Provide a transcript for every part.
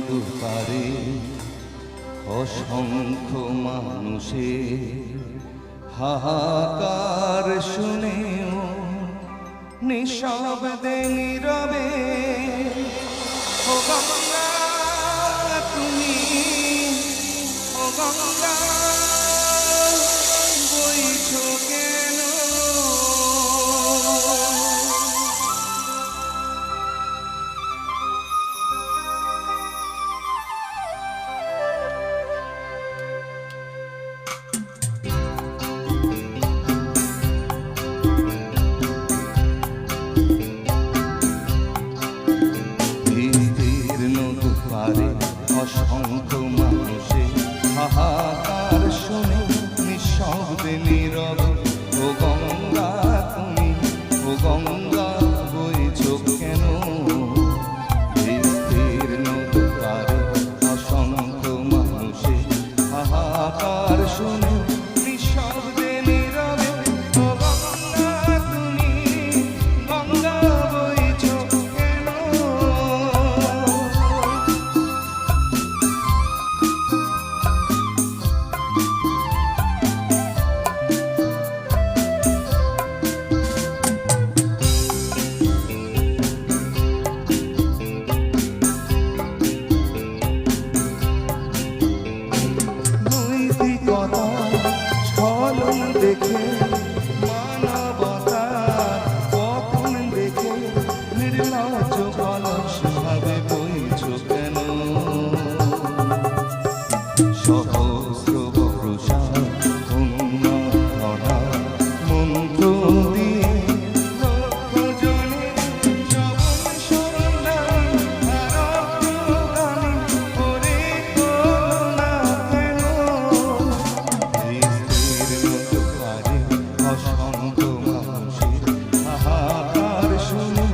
নদীর পারে অসংখ্য মানুষের হাহাকার শুনেও নিঃশব্দে নীরবে ও গঙ্গা তুমি, ও গঙ্গা বইছো কেন? অসংখ্য মানুষের হাহাকার শুনে নিঃশব্দে নীরবে ও গঙ্গা তুমি, ও গঙ্গা বইছো কেন? স্থির নদীর পারে অসংখ্য মানুষের হাহাকার শুনে নিঃশব্দে নীরবে ও গঙ্গা তুমি, গঙ্গা বইছো কেন? দেখে মানবতা পতন দেখে নির্লজ্জ অলস ভাবে বইছো কেন? সহস্র বর্ষা উন্মাদনা মন্ত্র দিয়ে লক্ষ জনের যবন সন্ধান আরোগ্যগামী করে করুণা কেন? অসংখ্য মানুষের হাহাকার শুনে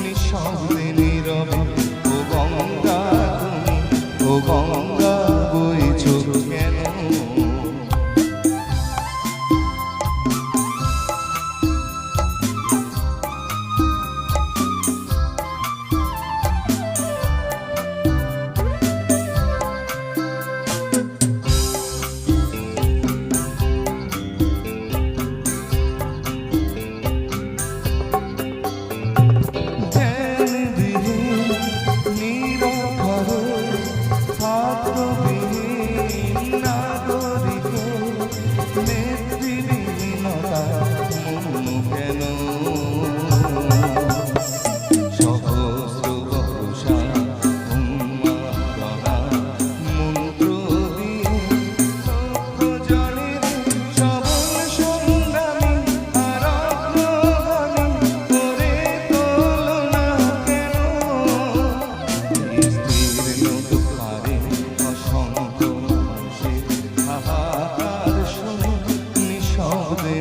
নিঃশব্দে নীরবে ও গঙ্গা তুমি, ও গঙ্গা বইছো কেন?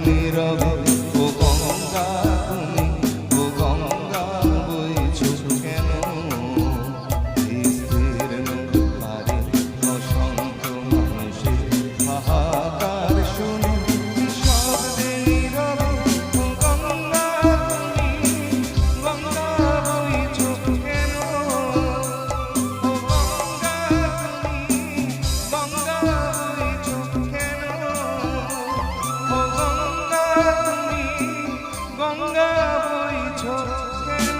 নীরবে ও গঙ্গা তুমি, ও গঙ্গা বইছো কেন? স্থির নদীর পারে অসংখ্য মানুষের হাহাকার শুনে নিঃশব্দে নীরবে ও গঙ্গা তুমি, গঙ্গা বইছো কেন? ও গঙ্গা তুমি, গঙ্গা বইছো কেন? ও গঙ্গা তুমি, গঙ্গা বইছো কেন?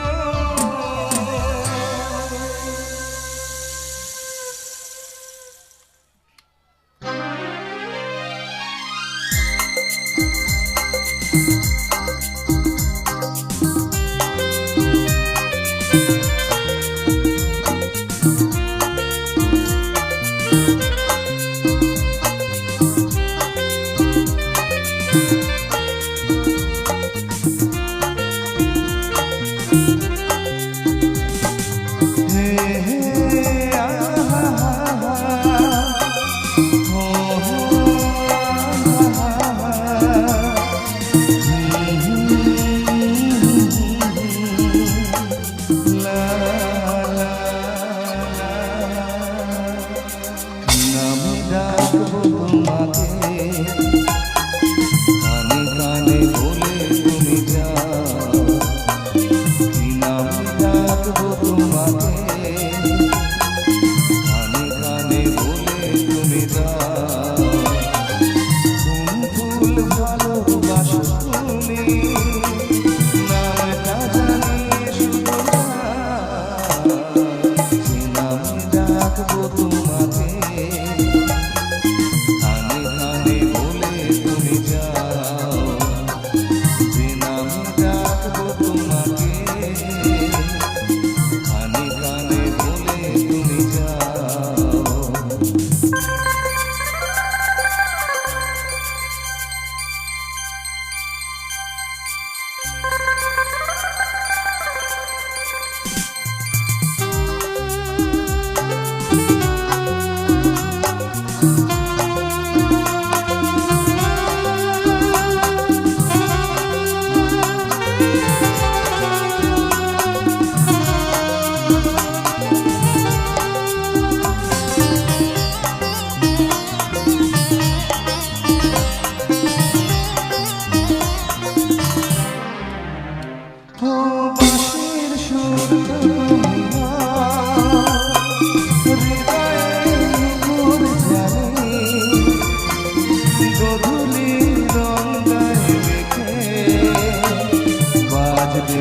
তোমাকে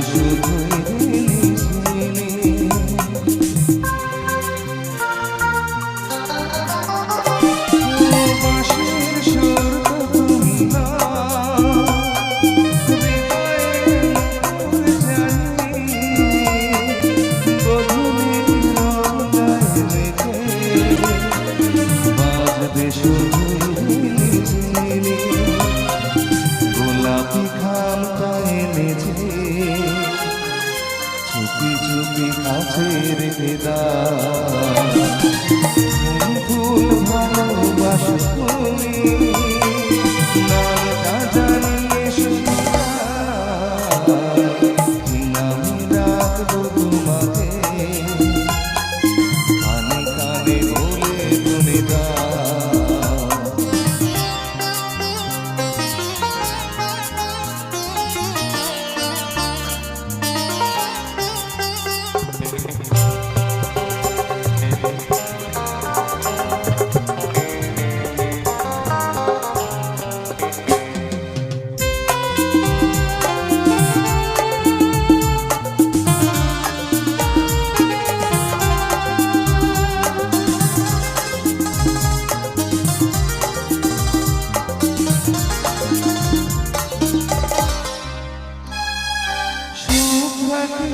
শুধুই ঝিনি বাঁশির সুর তো তুমি না হৃদয়ে মোর জানি গধূলির রঙায় মেঘে বাজবে শুধুই ঝিনি গোলাপি খামটা এনেছে চুপি চুপি কাছে রেখে দাও ফুল ভালোবাসো তুমি নামটা জানিয়ে শুধু নামে রাখবো তোমাকে কানে কানে বলে তুমি দাও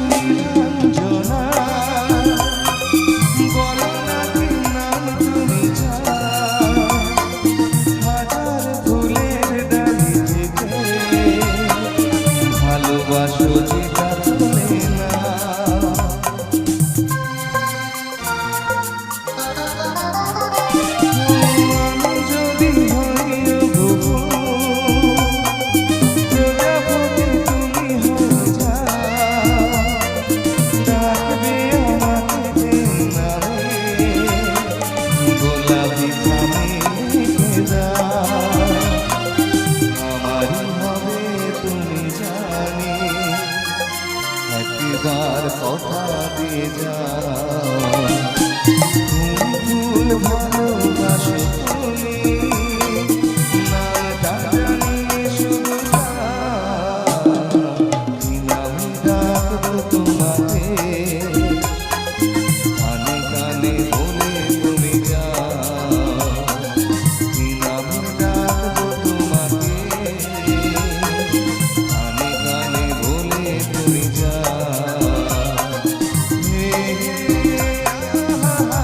নিরঞ্জনা বলো না কি নাম তুমি হাজার ফুলের ডালি থেকে ভালোবাসো যেটা চলে না আমি যদি হই ঘুঘু প্রজাপতি তুমি হয়ে যাও ডাকবে আমাকে নামে গোলাপি খামে লিখে দাও আমারই হবে তুমি জানি একবার কথা দিয়ে যাও ফুল ভালোবাসো তুমি নামটা জানিয়ে শুধু নামে ডাকবো তোমাকে কানে কানে বলে তুমি যাও নামে ডাকবো তোমাকে কানে কানে বলে তুমি যাও হে আহা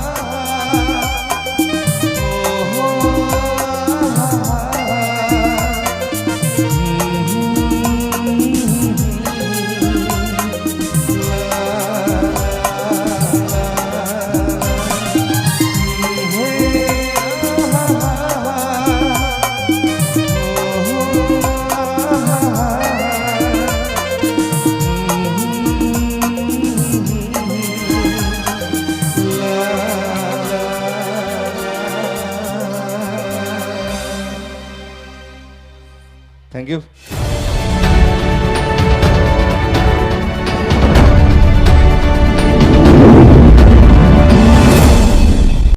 Thank you.